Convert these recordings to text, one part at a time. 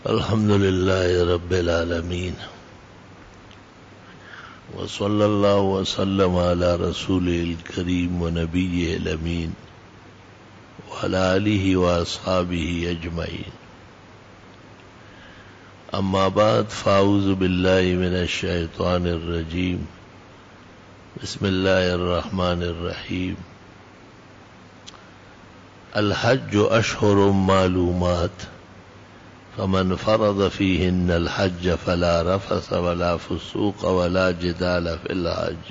الحمد لله رب العالمين وصلى الله وسلم على رسوله الكريم ونبيه الأمين وعلى آله وأصحابه أجمعين. أما بعد فأعوذ بالله من الشيطان الرجيم. بسم الله الرحمن الرحيم. الحج أشهر معلومات فمن فرض فيهن الحج فلا رفث ولا فسوق ولا جدال في الحج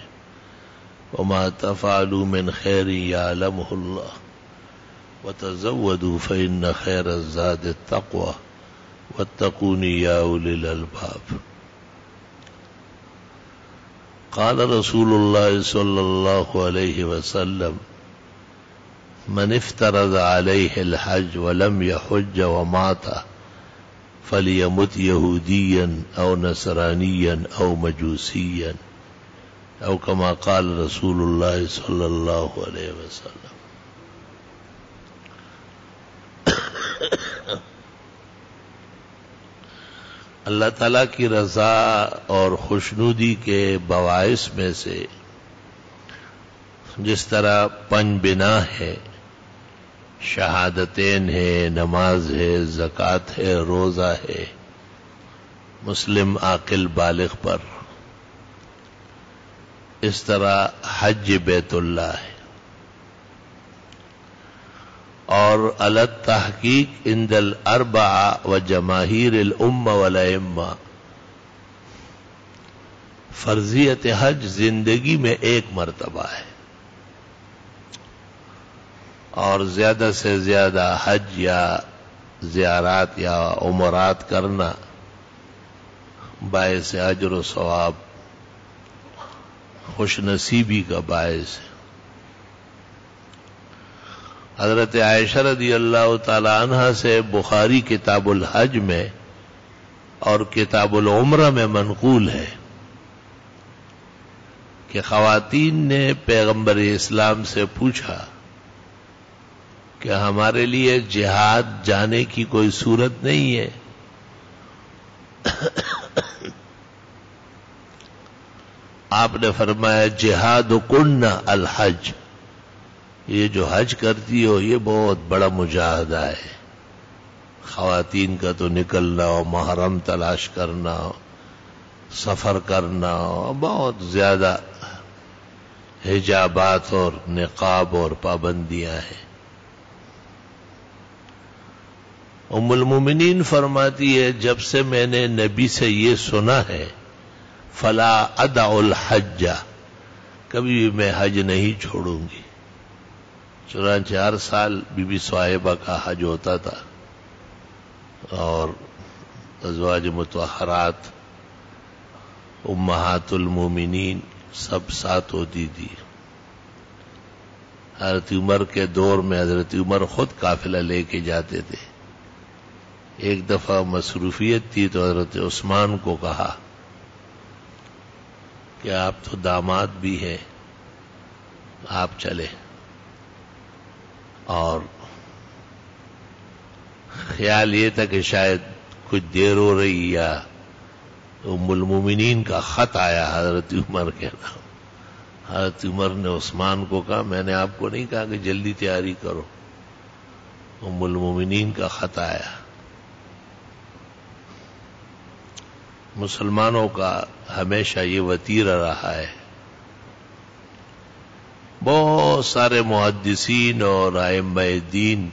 وما تفعلوا من خير يعلمه الله وتزودوا فإن خير الزاد التقوى واتقون يا أولي الألباب. قال رسول الله صلى الله عليه وسلم من افترض عليه الحج ولم يحج ومات فليمت يهوديا أو نصرانيا أو مجوسيا أو كما قال رسول الله صلى الله عليه وسلم. اللہ تعالیٰ کی رضا اور خوشنودی کے باعث میں سے جس طرح پنج بنا ہے، شہادتین ہے، نماز ہے، زکوٰۃ ہے، روزہ ہے، مسلم عاقل بالغ پر، اس طرح حج بیت اللہ ہے. اور علی التحقیق عند الاربعہ و جماہیر الامہ والائمہ فرضیت حج زندگی میں ایک مرتبہ ہے، اور زیادہ سے زیادہ حج یا زیارات یا عمرات کرنا باعث اجر و ثواب، خوش نصیبی کا باعث ہے. حضرت عائشہ رضی اللہ تعالی عنہا سے بخاری کتاب الحج میں اور کتاب العمرہ میں منقول ہے کہ خواتین نے پیغمبر اسلام سے پوچھا کہ ہمارے لیے جہاد جانے کی کوئی صورت نہیں ہے؟ آپ نے فرمایا جہاد کننا الحج، یہ جو حج کرتی ہو یہ بہت بڑا مجاہدہ ہے. خواتین کا تو نکلنا ہو، محرم تلاش کرنا ہو، سفر کرنا ہو، بہت زیادہ حجابات اور نقاب اور پابندیاں ہیں. ام المومنین فرماتی ہے جب سے میں نے نبی سے یہ سنا ہے فلا ادع الحج، کبھی بھی میں حج نہیں چھوڑوں گی. چنانچہ ہر سال بی بی صاحبہ کا حج ہوتا تھا اور ازواج مطہرات امہات المومنین سب ساتھ ہوتی تھی. حضرت عمر کے دور میں حضرت عمر خود قافلہ لے کے جاتے تھے. ایک دفعہ مصروفیت تھی تو حضرت عثمان کو کہا کہ آپ تو داماد بھی ہیں، آپ چلے. اور خیال یہ تھا کہ شاید کچھ دیر ہو رہی یا ام المومنین کا خط آیا حضرت عمر کے نام. حضرت عمر نے عثمان کو کہا میں نے آپ کو نہیں کہا کہ جلدی تیاری کرو، ام المومنین کا خط آیا. مسلمانوں کا ہمیشہ یہ وتیرہ رہا ہے. بہت سارے محدثین اور ائمہ دین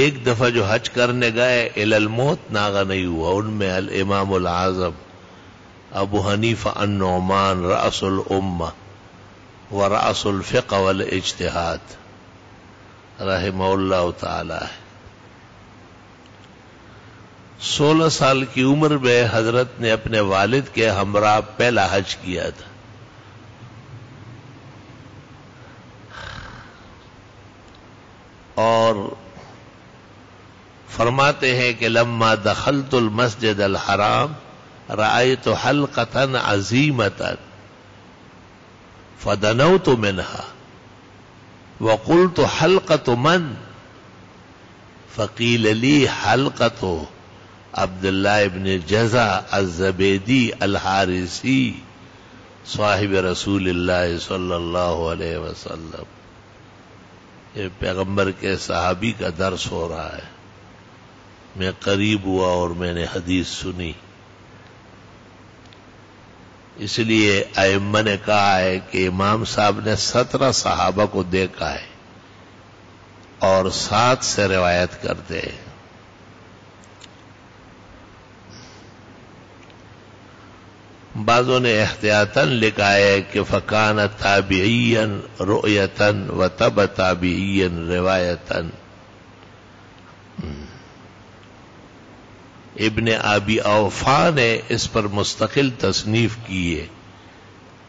ایک دفعہ جو حج کرنے گئے الی الموت ناغہ نہیں ہوا. ان میں الامام العظم ابو حنیفہ النعمان رأس الامہ و رأس الفقہ والاجتہاد رحمہ اللہ تعالی ہے. 16 سال کی عمر میں حضرت نے اپنے والد کے ہمراہ پہلا حج کیا تھا. اور فرماتے ہیں کہ لما دخلت المسجد الحرام رأيت حلقة عظيمة فدنوت منها وقلت حلقة من؟ فقيل لي حلقة عبداللہ ابن جزا الزبیدی الحارثی صاحب رسول اللہ صلی اللہ علیہ وسلم، یہ پیغمبر کے صحابی کا درس ہو رہا ہے. میں قریب ہوا اور میں نے حدیث سنی. اس لیے ائمہ نے کہا ہے کہ امام صاحب نے 17 صحابہ کو دیکھا ہے اور 7 سے روایت کرتے ہیں. بعضوں نے احتیاطاً لکھا ہے کہ فکان تابعیاً رؤیتاً و تب تابعیاً روایتاً. ابن ابی اوفا نے اس پر مستقل تصنیف کی ہے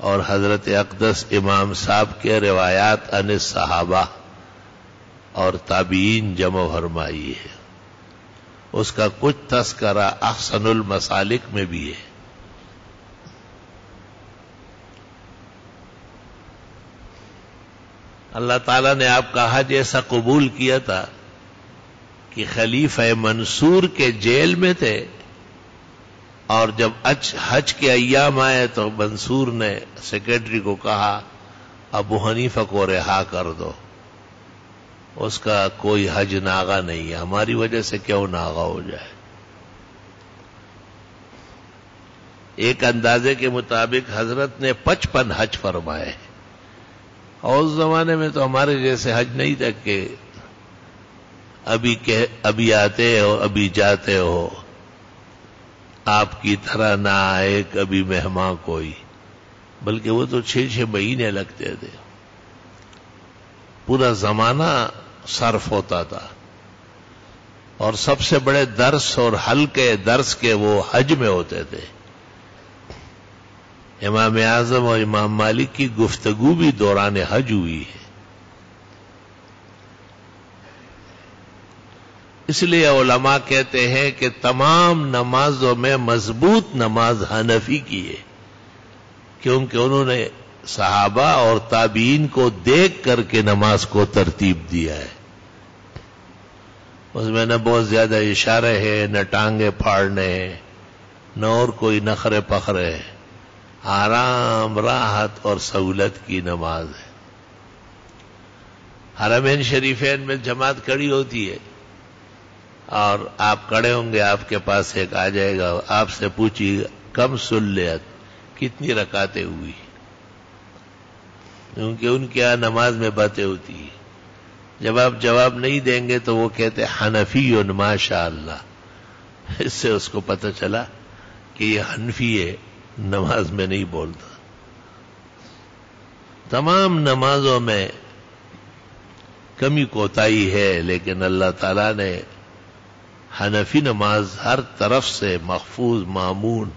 اور حضرت اقدس امام صاحب کے روایات عن صحابہ اور تابعین جمع فرمائی ہے. اس کا کچھ تذکرہ احسن المسالک میں بھی ہے. اللہ تعالیٰ نے آپ کا حج ایسا قبول کیا تھا کہ خلیفہ منصور کے جیل میں تھے، اور جب حج کے ایام آئے تو منصور نے سیکرٹری کو کہا ابو حنیفہ کو رہا کر دو، اس کا کوئی حج ناغا نہیں ہے، ہماری وجہ سے کیوں ناغا ہو جائے. ایک اندازے کے مطابق حضرت نے 55 حج فرمائے، اور اس زمانے میں تو ہمارے جیسے حج نہیں تھا کہ ابھی آتے ہو ابھی جاتے ہو، آپ کی طرح نہ آئے کبھی مہمان کوئی، بلکہ وہ تو 6 مہینے لگتے تھے، پورا زمانہ صرف ہوتا تھا. اور سب سے بڑے درس اور حلقے درس کے وہ حج میں ہوتے تھے. امام اعظم اور امام مالک کی گفتگو بھی دوران حج ہوئی ہے. اس لیے علماء کہتے ہیں کہ تمام نمازوں میں مضبوط نماز حنفی کی ہے، کیونکہ انہوں نے صحابہ اور تابعین کو دیکھ کر کے نماز کو ترتیب دیا ہے. اس میں نہ بہت زیادہ اشارے ہیں، نہ ٹانگیں پھاڑنے ہیں، نہ اور کوئی نخرے پخرے ہیں. آرام راحت اور سہولت کی نماز ہے. حرمین شریفین میں جماعت کھڑی ہوتی ہے اور آپ کھڑے ہوں گے، آپ کے پاس ایک آ جائے گا، آپ سے پوچھی کم سلیت، کتنی رکعتیں ہوئی، کیونکہ ان کے یہاں نماز میں باتیں ہوتی ہیں. جب آپ جواب نہیں دیں گے تو وہ کہتے حنفی ماشاء اللہ. اس سے اس کو پتہ چلا کہ یہ حنفی ہے، نماز میں نہیں بولتا. تمام نمازوں میں کمی کوتاہی ہے، لیکن اللہ تعالیٰ نے حنفی نماز ہر طرف سے محفوظ مامون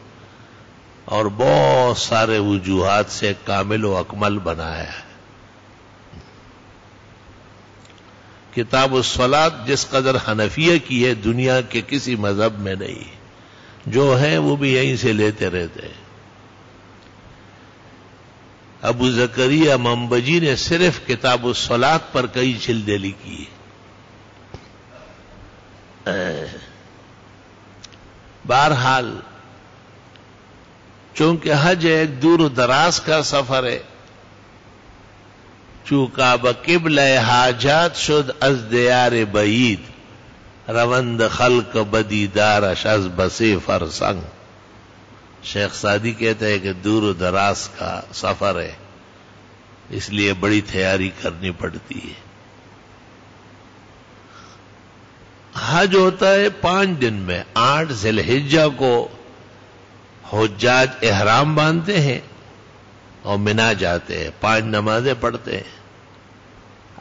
اور بہت سارے وجوہات سے کامل و اکمل بنایا ہے. کتاب الصلاۃ جس قدر حنفیہ کی ہے دنیا کے کسی مذہب میں نہیں، جو ہے وہ بھی یہیں سے لیتے رہتے ہیں. ابو زکریا منبجی نے صرف کتاب الصلاۃ پر کئی جلدیں لکھی. بہرحال چونکہ حج ایک دور و دراز کا سفر ہے، چونکہ بقبلہ حاجات شد از دیار بعید، روند خلق بدیدارش از بسی فرسنگ. شیخ سعدی کہتے ہیں کہ دور و دراز کا سفر ہے، اس لیے بڑی تیاری کرنی پڑتی ہے. حج ہوتا ہے 5 دن میں. 8 ذی الحجہ کو حجاج احرام باندھتے ہیں اور منا جاتے ہیں، 5 نمازیں پڑھتے ہیں.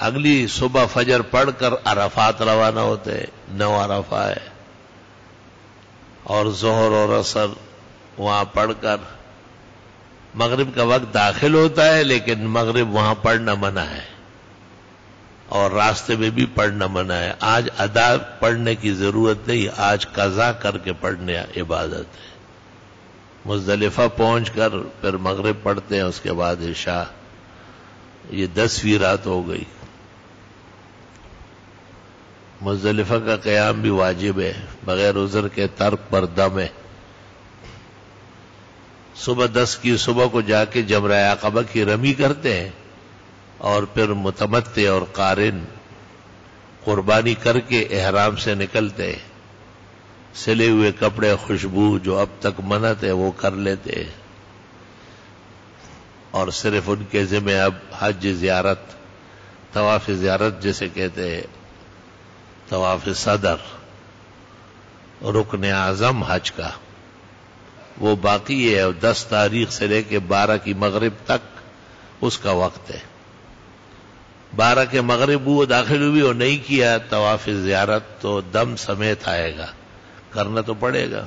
اگلی صبح فجر پڑھ کر عرفات روانہ ہوتے ہیں. 9 عرفہ ہے، اور ظہر اور عصر وہاں پڑھ کر مغرب کا وقت داخل ہوتا ہے، لیکن مغرب وہاں پڑھنا منع ہے اور راستے میں بھی پڑھنا منع ہے. آج ادا پڑھنے کی ضرورت نہیں، آج قضا کر کے پڑھنے عبادت ہے. مزدلفہ پہنچ کر پھر مغرب پڑھتے ہیں، اس کے بعد عشاء. یہ 10ویں رات ہو گئی. مزدلفہ کا قیام بھی واجب ہے، بغیر عذر کے ترک پر دم ہے۔ صبح 10 کی صبح کو جا کے جمرہ عقبہ کی رمی کرتے ہیں اور پھر متمتع اور قارن قربانی کر کے احرام سے نکلتے ہیں، سلے ہوئے کپڑے، خوشبو جو اب تک منعت ہے وہ کر لیتے ہیں، اور صرف ان کے ذمہ اب حج زیارت، طواف زیارت جسے کہتے ہیں، طواف صدر، رکن اعظم حج کا، وہ باقی ہے، اور 10 تاریخ سے لے کے 12 کی مغرب تک اس کا وقت ہے۔ 12 کے مغرب وہ داخل ہوئی اور نہیں کیا طواف زیارت تو دم سمیت آئے گا، کرنا تو پڑے گا۔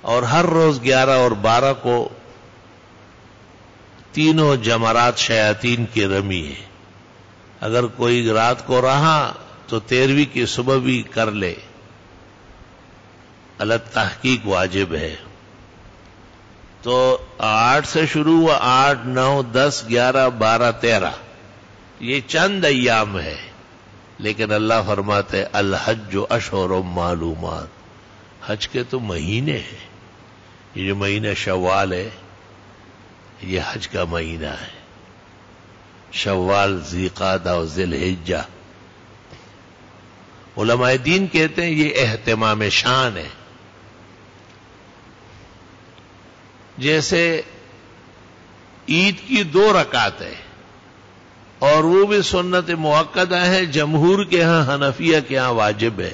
اور ہر روز 11 اور 12 کو تینوں جمرات شیاطین کی رمی ہے، اگر کوئی رات کو رہا تو 13ویں کی صبح بھی کر لے، الگ تحقیق واجب ہے۔ تو 8 سے شروع ہوا، 8، 9، 10، 11، 12، 13، یہ چند ایام ہے، لیکن اللہ فرماتے الحج اشہر معلومات، حج کے تو مہینے ہیں، یہ جو مہینہ شوال ہے یہ حج کا مہینہ ہے، شوال، ذی قعدہ اور ذی الحجہ۔ علماء دین کہتے ہیں یہ اہتمام شان ہے، جیسے عید کی 2 رکعت ہے اور وہ بھی سنت مؤکدہ ہے، جمہور کے ہاں، حنفیہ کے ہاں واجب ہے،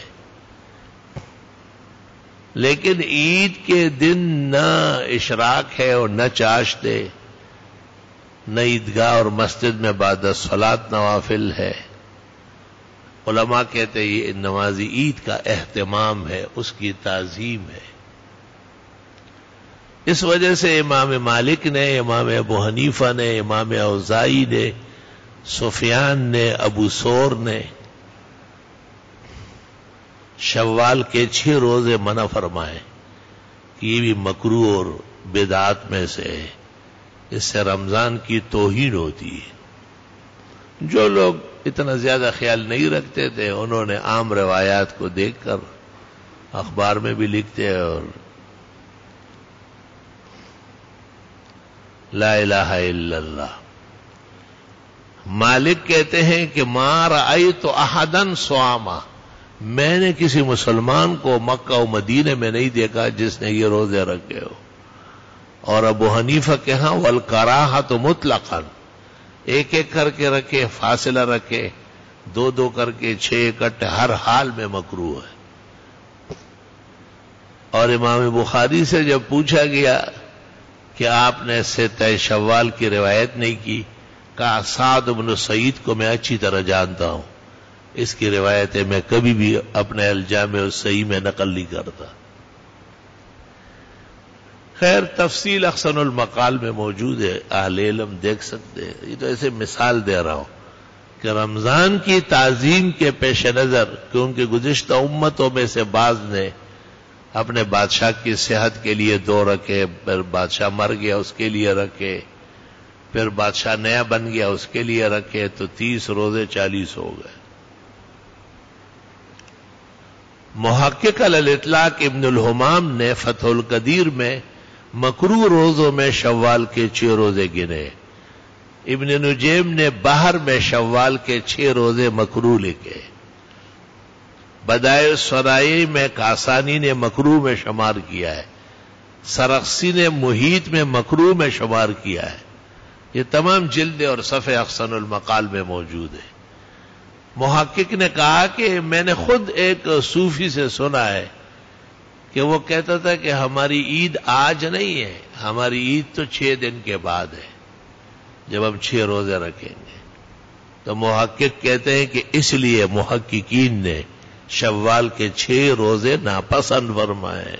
لیکن عید کے دن نہ اشراق ہے اور نہ چاشتے، نہ عیدگاہ اور مسجد میں بعد الصلاۃ نوافل ہے۔ علماء کہتے ہیں یہ نماز عید کا اہتمام ہے، اس کی تعظیم ہے۔ اس وجہ سے امام مالک نے، امام ابو حنیفہ نے، امام اوزاعی نے، سفیان نے، ابو ثور نے شوال کے 6 روزے منع فرمائے کہ یہ بھی مکروہ اور بدعات میں سے ہے، اس سے رمضان کی توہین ہوتی ہے۔ جو لوگ اتنا زیادہ خیال نہیں رکھتے تھے انہوں نے عام روایات کو دیکھ کر اخبار میں بھی لکھتے ہیں، اور لا الہ الا اللہ۔ مالک کہتے ہیں کہ ما رأیت احدا صاما، میں نے کسی مسلمان کو مکہ و مدینے میں نہیں دیکھا جس نے یہ روزے رکھے ہو۔ اور ابو حنیفہ کے ہاں والکراہۃ مطلقاً، ایک ایک کر کے رکھے، فاصلہ رکھے، 2 کر کے، 6 اکٹھے، ہر حال میں مکروہ ہے۔ اور امام بخاری سے جب پوچھا گیا کہ آپ نے ستہ شوال کی روایت نہیں کی، کہا سعد بن سعید کو میں اچھی طرح جانتا ہوں، اس کی روایتیں میں کبھی بھی اپنے الجامع الصحیح میں نقل نہیں کرتا۔ خیر تفصیل احسن المقال میں موجود ہے، اہل علم دیکھ سکتے ہیں، یہ تو ایسے مثال دے رہا ہوں کہ رمضان کی تعظیم کے پیش نظر، کیونکہ گزشتہ امتوں میں سے بعض نے اپنے بادشاہ کی صحت کے لیے 2 رکھے، پھر بادشاہ مر گیا اس کے لیے رکھے، پھر بادشاہ نیا بن گیا اس کے لیے رکھے، تو 30 روزے 40 ہو گئے۔ محقق علی الاطلاق ابن الحمام نے فتح القدیر میں مکروہ روزوں میں شوال کے 6 روزے گنے، ابن نجیم نے بحر میں شوال کے 6 روزے مکروہ لکھے، بدائع السرائی میں کاسانی نے مکروہ میں شمار کیا ہے، سرخسی نے محیط میں مکروہ میں شمار کیا ہے۔ یہ تمام جلد اور صفحے احسن المقال میں موجود ہے۔ محقق نے کہا کہ میں نے خود ایک صوفی سے سنا ہے کہ وہ کہتا تھا کہ ہماری عید آج نہیں ہے، ہماری عید تو 6 دن کے بعد ہے، جب ہم 6 روزے رکھیں گے۔ تو محقق کہتے ہیں کہ اس لیے محققین نے شوال کے 6 روزے ناپسند فرمائے۔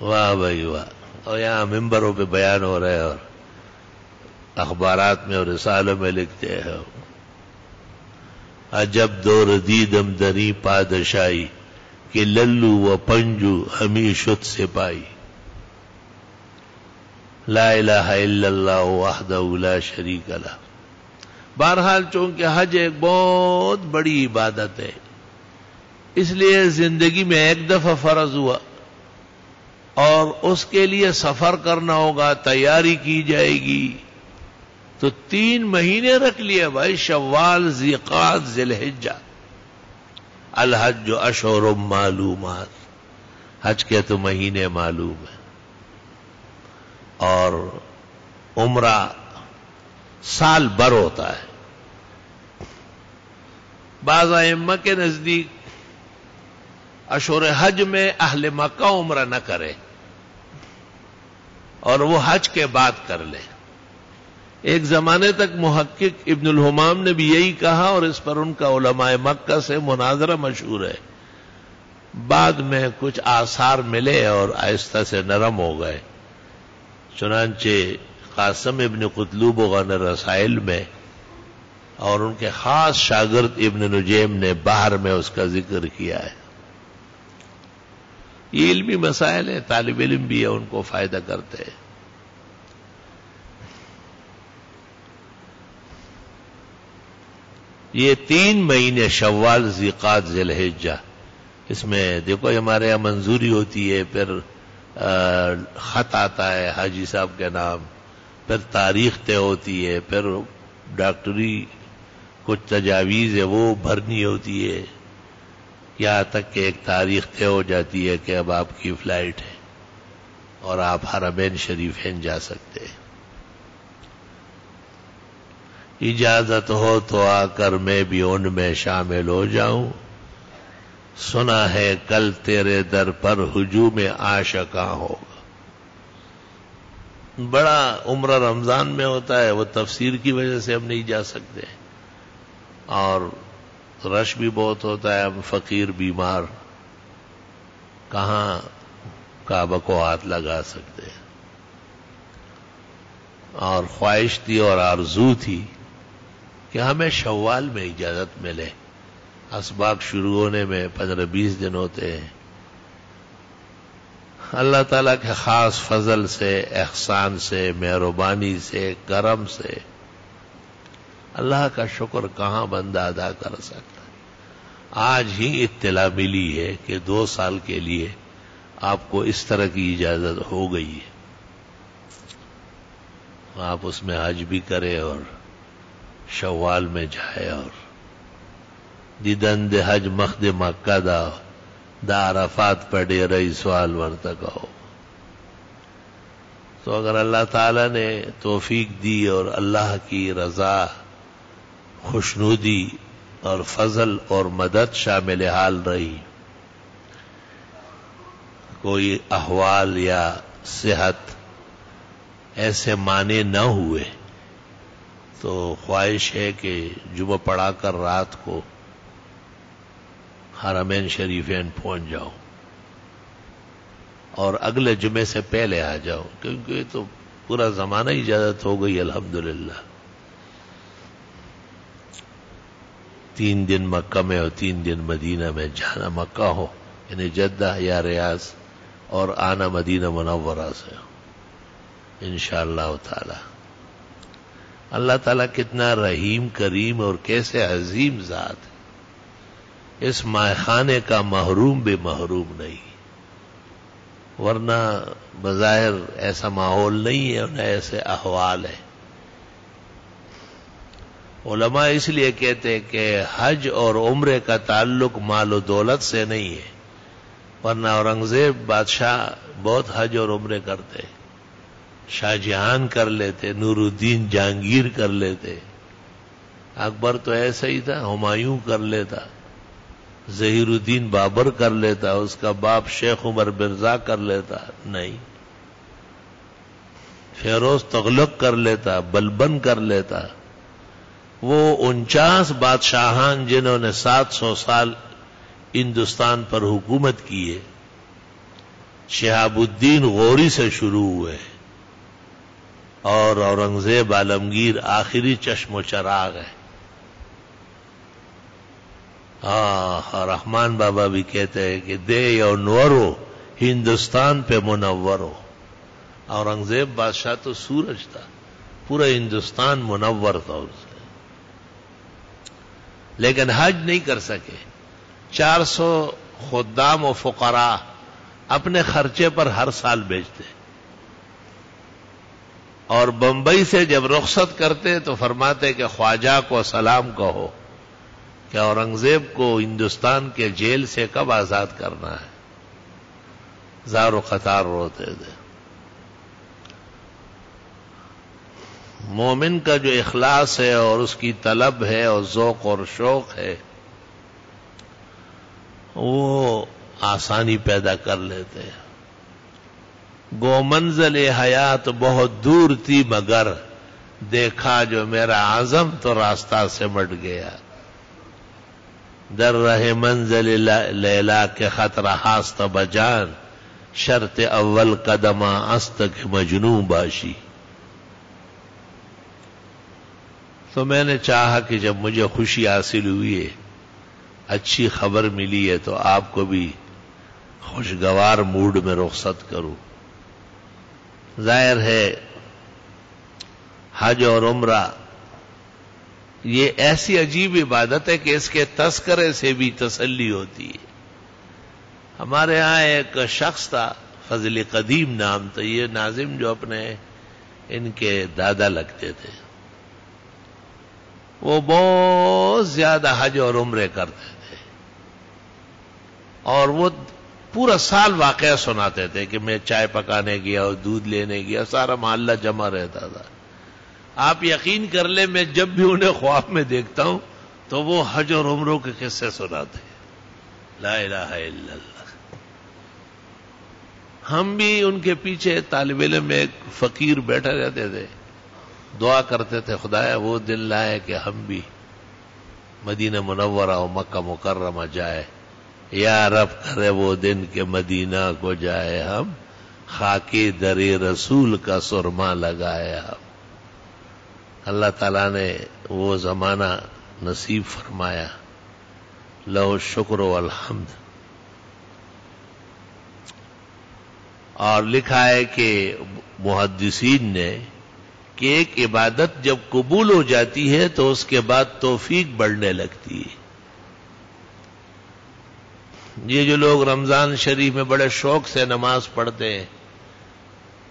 واہ بھائی واہ، اور یہاں ممبروں پہ بیان ہو رہے اور اخبارات میں اور رسالوں میں لکھتے ہیں، عجب دور دیدم دری پادشاہی کہ للو و پنجو ہمیں شد سپاہی، لا الہ الا اللہ وحدہ لا شریک لہ۔ بہرحال چونکہ حج ایک بہت بڑی عبادت ہے، اس لیے زندگی میں ایک دفعہ فرض ہوا اور اس کے لیے سفر کرنا ہوگا، تیاری کی جائے گی، تو 3 مہینے رکھ لیے بھائی، شوال، ذیقعد، ذی الحجہ۔ الحج اشہر معلومات، حج کے تو مہینے معلوم ہیں، اور عمرہ سال بھر ہوتا ہے۔ بعض ائمہ کے نزدیک اشہر حج میں اہل مکہ عمرہ نہ کرے اور وہ حج کے بعد کر لے۔ ایک زمانے تک محقق ابن الحمام نے بھی یہی کہا، اور اس پر ان کا علماء مکہ سے مناظرہ مشہور ہے۔ بعد میں کچھ آثار ملے اور آہستہ سے نرم ہو گئے، چنانچہ قاسم ابن قطلوب غن رسائل میں اور ان کے خاص شاگرد ابن نجیم نے بحر میں اس کا ذکر کیا ہے۔ یہ علمی مسائل ہیں، طالب علم بھی ہے، ان کو فائدہ کرتے ہیں۔ یہ 3 مہینے شوال، ذیقعد، ذی الحجہ، اس میں دیکھو ہمارے یہاں منظوری ہوتی ہے، پھر خط آتا ہے حاجی صاحب کے نام، پھر تاریخ طے ہوتی ہے، پھر ڈاکٹری کچھ تجاویز ہے وہ بھرنی ہوتی ہے، یہاں تک کہ ایک تاریخ طے ہو جاتی ہے کہ اب آپ کی فلائٹ ہے اور آپ حرمین شریفین جا سکتے ہیں۔ اجازت ہو تو آ کر میں بھی ان میں شامل ہو جاؤں، سنا ہے کل تیرے در پر ہجوم عاشقاں ہوگا۔ بڑا عمرہ رمضان میں ہوتا ہے، وہ تفسیر کی وجہ سے ہم نہیں جا سکتے، اور رش بھی بہت ہوتا ہے، ہم فقیر بیمار کہاں کعبہ کو ہاتھ لگا سکتے ہیں۔ اور خواہش تھی اور آرزو تھی کہ ہمیں شوال میں اجازت ملے، اسباق شروع ہونے میں 15-20 دن ہوتے ہیں۔ اللہ تعالیٰ کے خاص فضل سے، احسان سے، مہربانی سے، کرم سے اللہ کا شکر کہاں بندہ ادا کر سکتا ہے۔ آج ہی اطلاع ملی ہے کہ 2 سال کے لیے آپ کو اس طرح کی اجازت ہو گئی ہے، آپ اس میں حج بھی کریں اور شوال میں جائے، اور دیدن دے حج مخد مکہ دا عرفات پڑے رہی سوال ورتکاؤ۔ تو اگر اللہ تعالی نے توفیق دی اور اللہ کی رضا، خوشنودی اور فضل اور مدد شامل حال رہی، کوئی احوال یا صحت ایسے معنی نہ ہوئے، تو خواہش ہے کہ جمعہ پڑھا کر رات کو حرمین شریفین پہنچ جاؤ اور اگلے جمعے سے پہلے آ جاؤ، کیونکہ تو پورا زمانہ اجازت ہو گئی الحمدللہ۔ 3 دن مکہ میں اور 3 دن مدینہ میں، جانا مکہ ہو یعنی جدہ یا ریاض، اور آنا مدینہ منورہ سے انشاءاللہ تعالی۔ اللہ تعالیٰ کتنا رحیم کریم اور کیسے عظیم ذات ہے، اس مائخانے کا محروم بے محروم نہیں، ورنہ بظاہر ایسا ماحول نہیں ہے اور نہ ایسے احوال ہے۔ علماء اس لیے کہتے ہیں کہ حج اور عمرے کا تعلق مال و دولت سے نہیں ہے، ورنہ اورنگزیب بادشاہ بہت حج اور عمرے کرتے، شاہ جہان کر لیتے، نور الدین جہانگیر کر لیتے، اکبر تو ایسا ہی تھا، ہمایوں کر لیتا، ظہیر الدین بابر کر لیتا، اس کا باپ شیخ عمر مرزا کر لیتا، نہیں، فیروز تغلق کر لیتا، بلبن کر لیتا۔ وہ 49 بادشاہان جنہوں نے 700 سال ہندوستان پر حکومت کی ہے، شہاب الدین غوری سے شروع ہوئے اور اورنگزیب عالمگیر آخری چشم و چراغ ہے۔ رحمان بابا بھی کہتے ہیں کہ دے یو نورو ہندوستان پہ منور ہو۔ اورنگزیب بادشاہ تو سورج تھا، پورا ہندوستان منور تھا اس سے، لیکن حج نہیں کر سکے. 400 خدام و فقراء اپنے خرچے پر ہر سال بیچتے، اور بمبئی سے جب رخصت کرتے تو فرماتے کہ خواجہ کو سلام کہو کہ اورنگزیب کو ہندوستان کے جیل سے کب آزاد کرنا ہے. زار و قطار روتے تھے. مومن کا جو اخلاص ہے اور اس کی طلب ہے اور ذوق اور شوق ہے وہ آسانی پیدا کر لیتے ہیں. گو منزل حیات بہت دور تھی مگر دیکھا جو میرا عزم تو راستہ سمٹ گیا. در رہے منزل لیلا کے خطرہ ہاست بجان شرط اول قدمہ است کے مجنوں باشی. تو میں نے چاہا کہ جب مجھے خوشی حاصل ہوئی ہے، اچھی خبر ملی ہے، تو آپ کو بھی خوشگوار موڈ میں رخصت کروں. ظاہر ہے حج اور عمرہ یہ ایسی عجیب عبادت ہے کہ اس کے تذکرے سے بھی تسلی ہوتی ہے. ہمارے ہاں ایک شخص تھا، فضل قدیم نام تھا، یہ ناظم جو اپنے ان کے دادا لگتے تھے، وہ بہت زیادہ حج اور عمرے کرتے تھے، اور وہ پورا سال واقعہ سناتے تھے کہ میں چائے پکانے گیا اور دودھ لینے گیا، سارا محلہ جمع رہتا تھا. آپ یقین کر لیں میں جب بھی انہیں خواب میں دیکھتا ہوں تو وہ حج اور عمروں کے قصے سناتے ہیں. لا الہ الا اللہ. ہم بھی ان کے پیچھے طالب علم میں ایک فقیر بیٹھے رہتے تھے، دعا کرتے تھے خدایا وہ دل لائے کہ ہم بھی مدینہ منورہ و مکہ مکرمہ جائے. یا رب کرے وہ دن کہ مدینہ کو جائے ہم، خاکی در رسول کا سرما لگائے ہم. اللہ تعالیٰ نے وہ زمانہ نصیب فرمایا. لہو الشکر والحمد. اور لکھا ہے کہ محدثین نے کہ ایک عبادت جب قبول ہو جاتی ہے تو اس کے بعد توفیق بڑھنے لگتی ہے. یہ جو لوگ رمضان شریف میں بڑے شوق سے نماز پڑھتے ہیں،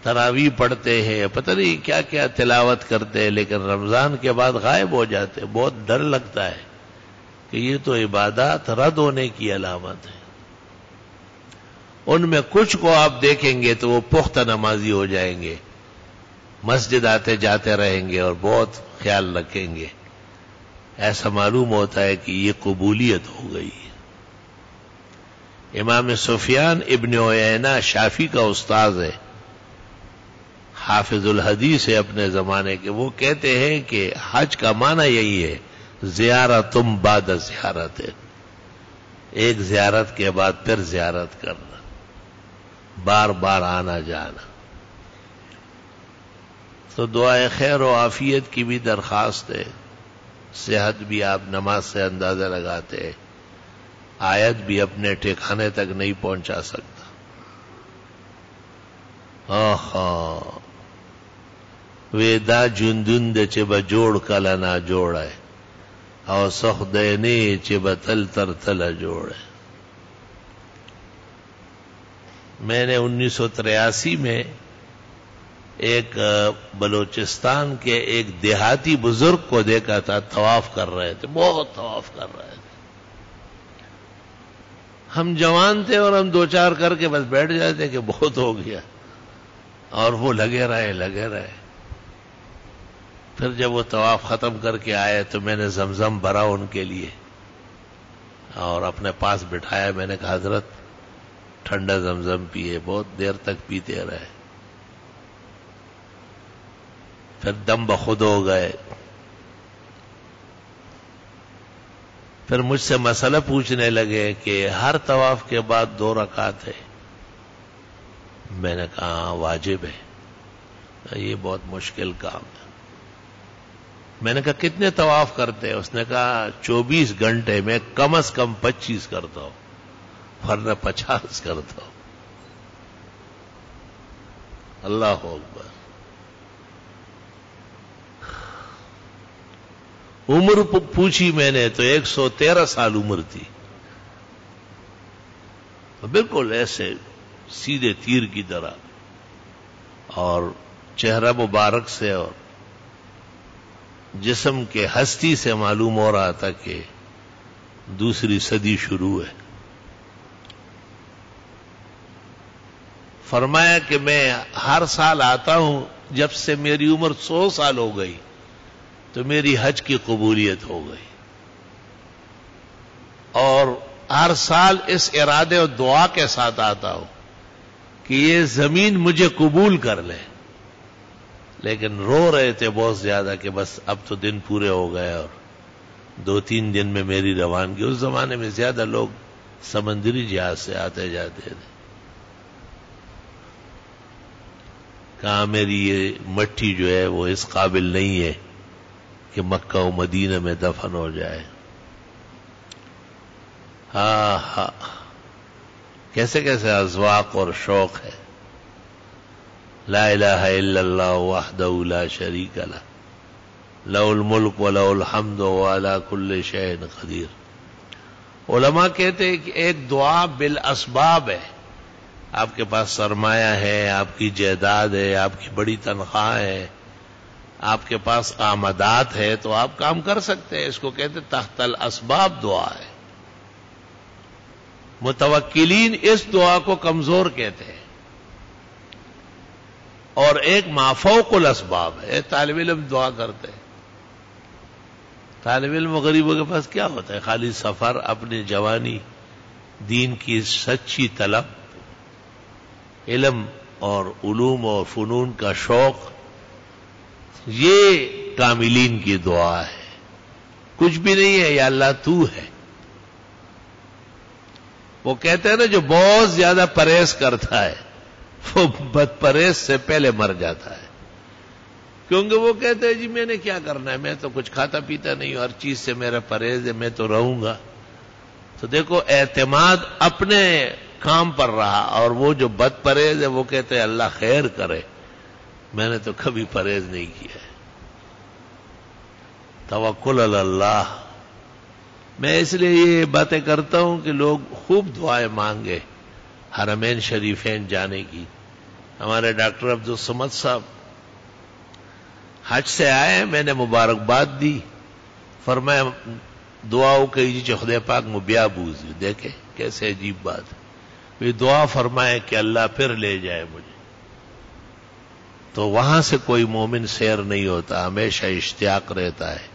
تراویح پڑھتے ہیں، پتہ نہیں کیا کیا تلاوت کرتے ہیں، لیکن رمضان کے بعد غائب ہو جاتے ہیں، بہت ڈر لگتا ہے کہ یہ تو عبادات رد ہونے کی علامت ہے. ان میں کچھ کو آپ دیکھیں گے تو وہ پختہ نمازی ہو جائیں گے، مسجد آتے جاتے رہیں گے اور بہت خیال رکھیں گے. ایسا معلوم ہوتا ہے کہ یہ قبولیت ہو گئی. امام سفیان ابن عیینہ شافعی کا استاذ ہے، حافظ الحدیث ہے اپنے زمانے کے. وہ کہتے ہیں کہ حج کا معنی یہی ہے، زیارتم بعد زیارت، ایک زیارت کے بعد پھر زیارت کرنا، بار بار آنا جانا. تو دعائے خیر و عافیت کی بھی درخواست ہے. صحت بھی آپ نماز سے اندازہ لگاتے ہیں، آیت بھی اپنے ٹھکانے تک نہیں پہنچا سکتا. ویدا جندند چے بجوڑ کلا نہ جوڑے اور سخ دینے چے بتل تر تلا جوڑے. میں نے 1983 میں ایک بلوچستان کے ایک دیہاتی بزرگ کو دیکھا تھا، طواف کر رہے تھے، بہت طواف کر رہے تھے. ہم جوان تھے اور ہم دو چار کر کے بس بیٹھ جاتے کہ بہت ہو گیا، اور وہ لگے رہے. پھر جب وہ طواف ختم کر کے آئے تو میں نے زمزم بھرا ان کے لیے اور اپنے پاس بٹھایا. میں نے کہا حضرت ٹھنڈا زمزم پیے. بہت دیر تک پیتے رہے، پھر دم بخود ہو گئے. پھر مجھ سے مسئلہ پوچھنے لگے کہ ہر طواف کے بعد 2 رکعت ہے. میں نے کہا واجب ہے، یہ بہت مشکل کام ہے. میں نے کہا کتنے طواف کرتے ہیں؟ اس نے کہا 24 گھنٹے میں کم از کم 25 کرتا ہوں، ورنہ 50 کرتا ہوں. اللہ اکبر. عمر پوچھی میں نے تو 113 سال عمر تھی، بالکل ایسے سیدھے تیر کی طرح، اور چہرہ مبارک سے اور جسم کے ہستی سے معلوم ہو رہا تھا کہ دوسری صدی شروع ہے۔ فرمایا کہ میں ہر سال آتا ہوں، جب سے میری عمر 100 سال ہو گئی تو میری حج کی قبولیت ہو گئی، اور ہر سال اس ارادے اور دعا کے ساتھ آتا ہوں کہ یہ زمین مجھے قبول کر لے، لیکن رو رہے تھے بہت زیادہ کہ بس اب تو دن پورے ہو گئے اور 2-3 دن میں میری روانگی۔ اس زمانے میں زیادہ لوگ سمندری جہاز سے آتے جاتے تھے۔ کہا میری یہ مٹی جو ہے وہ اس قابل نہیں ہے کہ مکہ و مدینہ میں دفن ہو جائے۔ ہاں ہاں، کیسے کیسے اذواق اور شوق ہے۔ لا الہ الا اللہ وحدہ لا شریک لہ، لہ الملک و لہ الحمد وعلی کل شیء قدیر۔ علماء کہتے ہیں کہ ایک دعا بالاسباب ہے، آپ کے پاس سرمایہ ہے، آپ کی جائیداد ہے، آپ کی بڑی تنخواہ ہے، آپ کے پاس آمدات ہے، تو آپ کام کر سکتے ہیں، اس کو کہتے تحت الاسباب دعا ہے۔ متوکلین اس دعا کو کمزور کہتے ہیں۔ اور ایک مافوق الاسباب ہے، طالب علم دعا کرتے ہیں۔ طالب علم غریبوں کے پاس کیا ہوتا ہے؟ خالی سفر، اپنی جوانی، دین کی سچی طلب، علم اور علوم اور فنون کا شوق، یہ کاملین کی دعا ہے۔ کچھ بھی نہیں ہے، یا اللہ تو ہے۔ وہ کہتے ہیں نا جو بہت زیادہ پرہیز کرتا ہے وہ بد پرہیز سے پہلے مر جاتا ہے، کیونکہ وہ کہتے ہیں جی میں نے کیا کرنا ہے، میں تو کچھ کھاتا پیتا نہیں ہوں، ہر چیز سے میرا پرہیز ہے، میں تو رہوں گا۔ تو دیکھو اعتماد اپنے کام پر رہا، اور وہ جو بد پرہیز ہے وہ کہتے ہیں اللہ خیر کرے، میں نے تو کبھی پرہیز نہیں کیا ہے۔ توکل علی اللہ۔ میں اس لیے یہ باتیں کرتا ہوں کہ لوگ خوب دعائیں مانگے حرمین شریفین جانے کی۔ ہمارے ڈاکٹر عبدالصمد صاحب حج سے آئے، میں نے مبارکباد دی، فرمایا دعاؤں کہیجی چھ خدا پاک مبیا بوزی۔ دیکھیں کیسے عجیب بات ہے، یہ دعا فرمائے کہ اللہ پھر لے جائے مجھے۔ تو وہاں سے کوئی مومن سیر نہیں ہوتا، ہمیشہ اشتیاق رہتا ہے۔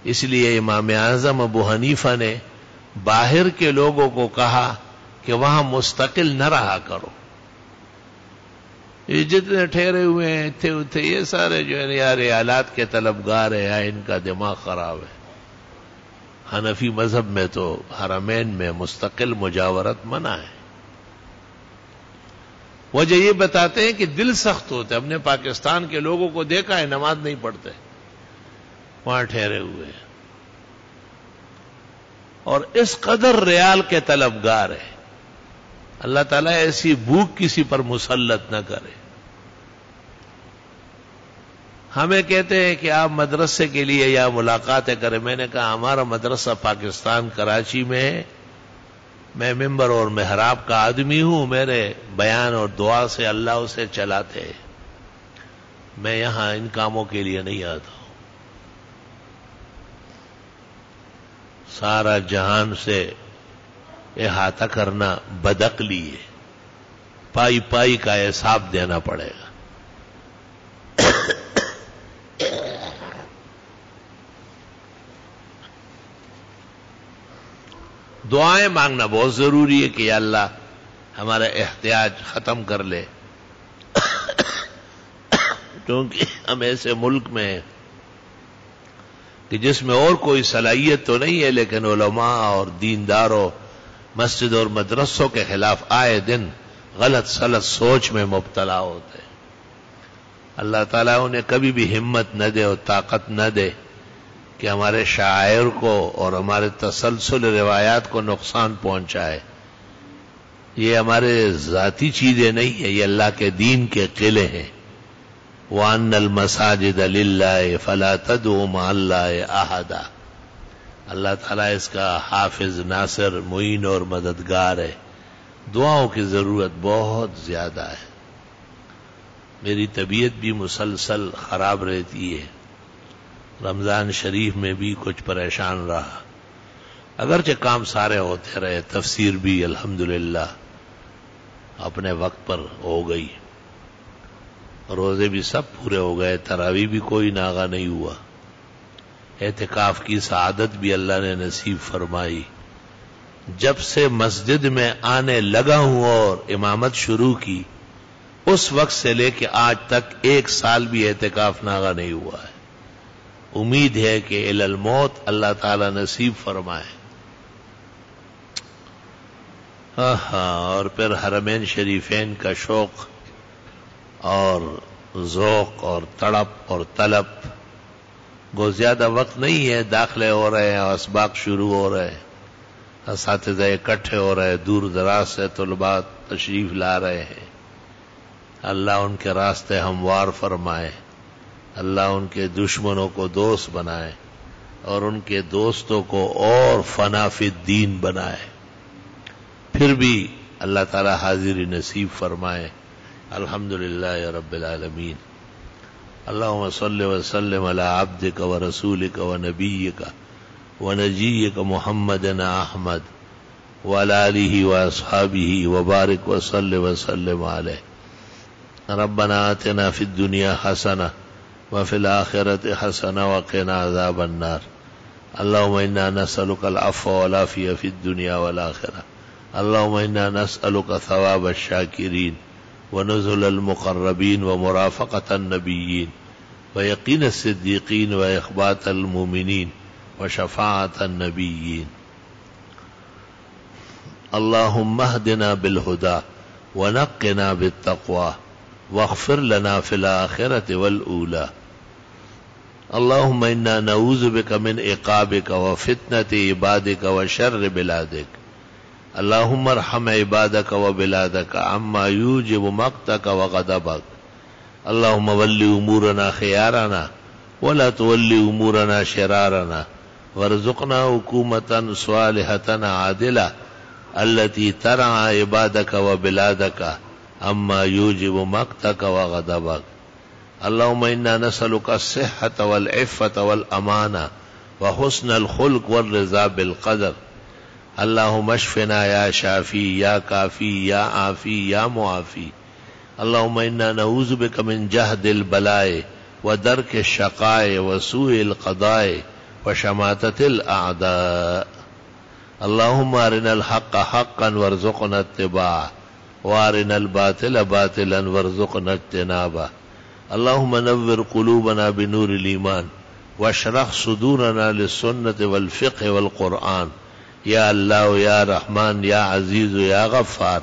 اس لیے امام اعظم ابو حنیفہ نے باہر کے لوگوں کو کہا کہ وہاں مستقل نہ رہا کرو، یہ جتنے ٹھہرے ہوئے ہیں تھے یہ سارے جو ہے یار ریالات کے طلبگار ہیں، یا ان کا دماغ خراب ہے۔ حنفی مذہب میں تو حرمین میں مستقل مجاورت منع ہے۔ وجہ یہ بتاتے ہیں کہ دل سخت ہوتا ہے۔ ہم نے پاکستان کے لوگوں کو دیکھا ہے نماز نہیں پڑھتے، وہاں ٹھہرے ہوئے ہیں، اور اس قدر ریال کے طلبگار ہے۔ اللہ تعالیٰ ایسی بھوک کسی پر مسلط نہ کرے۔ ہمیں کہتے ہیں کہ آپ مدرسے کے لیے یا ملاقاتیں کریں، میں نے کہا ہمارا مدرسہ پاکستان کراچی میں ہے، میں ممبر اور محراب کا آدمی ہوں، میرے بیان اور دعا سے اللہ اسے چلاتے ہیں، میں یہاں ان کاموں کے لیے نہیں آتا ہوں۔ سارا جہان سے احاطہ کرنا بدعقلی ہے، پائی پائی کا حساب دینا پڑے گا۔ دعائیں مانگنا بہت ضروری ہے کہ یا اللہ ہمارا احتیاج ختم کر لے، کیونکہ ہم ایسے ملک میں ہیں کہ جس میں اور کوئی صلاحیت تو نہیں ہے، لیکن علماء اور دینداروں مسجد اور مدرسوں کے خلاف آئے دن غلط سلط سوچ میں مبتلا ہوتے ہیں۔ اللہ تعالیٰ انہیں کبھی بھی ہمت نہ دے اور طاقت نہ دے کہ ہمارے شاعر کو اور ہمارے تسلسل روایات کو نقصان پہنچائے۔ یہ ہمارے ذاتی چیزیں نہیں ہیں، یہ اللہ کے دین کے قلعے ہیں۔ وَأَنَّ الْمَسَاجِدَ لِلَّهِ فَلَا تَدْعُوا مَعَ اللَّهِ أَحَدًا۔ اللہ تعالیٰ اس کا حافظ، ناصر، معین اور مددگار ہے۔ دعاؤں کی ضرورت بہت زیادہ ہے۔ میری طبیعت بھی مسلسل خراب رہتی ہے، رمضان شریف میں بھی کچھ پریشان رہا، اگرچہ کام سارے ہوتے رہے، تفسیر بھی الحمدللہ اپنے وقت پر ہو گئی، روزے بھی سب پورے ہو گئے، تراویح بھی کوئی ناغہ نہیں ہوا، اعتکاف کی سعادت بھی اللہ نے نصیب فرمائی۔ جب سے مسجد میں آنے لگا ہوں اور امامت شروع کی، اس وقت سے لے کے آج تک 1 سال بھی اعتکاف ناغہ نہیں ہوا ہے۔ امید ہے کہ الی الموت اللہ تعالی نصیب فرمائے۔ اور پھر حرمین شریفین کا شوق اور ذوق اور تڑپ اور طلب، وہ زیادہ وقت نہیں ہے، داخلے ہو رہے ہیں، اسباق شروع ہو رہے ہیں، اساتذہ اکٹھے ہو رہے ہیں، دور دراز سے طلباء تشریف لا رہے ہیں۔ اللہ ان کے راستے ہموار فرمائے، اللہ ان کے دشمنوں کو دوست بنائے اور ان کے دوستوں کو اور فنا فی الدین بنائے۔ پھر بھی اللہ تعالی حاضری نصیب فرمائے۔ الحمدللہ رب العالمین۔ اللہم صلی وسلم علی عبدک ورسولک ونبیک ونجیک محمد احمد وعلی آلہ واصحابہ وبارک وسلم علیہ۔ ربنا آتنا فی الدنیا حسنہ وفی الآخرۃ حسنہ وقنا عذاب النار۔ اللہم انا نسألک العفو والعافیہ فی الدنیا والآخرہ۔ اللہم انا نسألک ثواب الشاکرین ونزل المقربین ومرافقۃ النبیین ویقین الصدیقین واخبات المؤمنین وشفاعۃ النبیین۔ اللہم اہدنا بالہدی ونقنا بالتقوی واغفر لنا فی الآخرۃ والأولی۔ اللہم انا نعوذ بک من عقابک وفتنۃ عبادک وشر بلادک۔ اللہم ارحم عبادک وبلادک عما یوجب مقتک وغضبک۔ اللہم ول امورنا خیارنا ولا تول امورنا شرارنا وارزقنا حکومتا صالحة عادلة التي ترعى عبادك وبلادك عما يوجب مقتك وغضبك۔ اللهم إنا نسألك الصحة والعفة والأمانة وحسن الخلق والرضا بالقدر۔ اللهم اشفنا يا شافي يا كافي يا عافي يا معافي۔ اللهم إنا نعوذ بك من جهد البلاء ودرك الشقاء وسوء القضاء وشماتة الأعداء۔ اللهم أرنا الحق حقا وارزقنا اتباعه وارنا الباطل باطلا وارزقنا اجتنابه۔ اللهم نور قلوبنا بنور الإيمان واشرح صدورنا للسنة والفقه والقرآن۔ یا اللہ یا رحمان یا عزیز یا غفار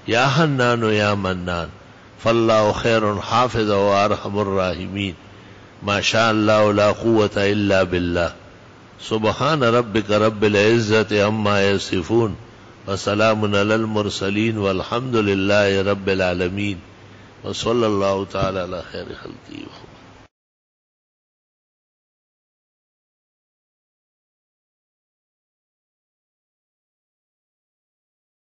یا حنان یا منان، فاللہ خیر حافظ وارحم الراحمین۔ ما شاء اللہ لا قوة الا باللہ۔ سبحان ربک رب العزت عما یصفون وسلام علی المرسلین والحمد للہ رب العالمین، وصلی اللہ تعالی علی خیر خلقہ۔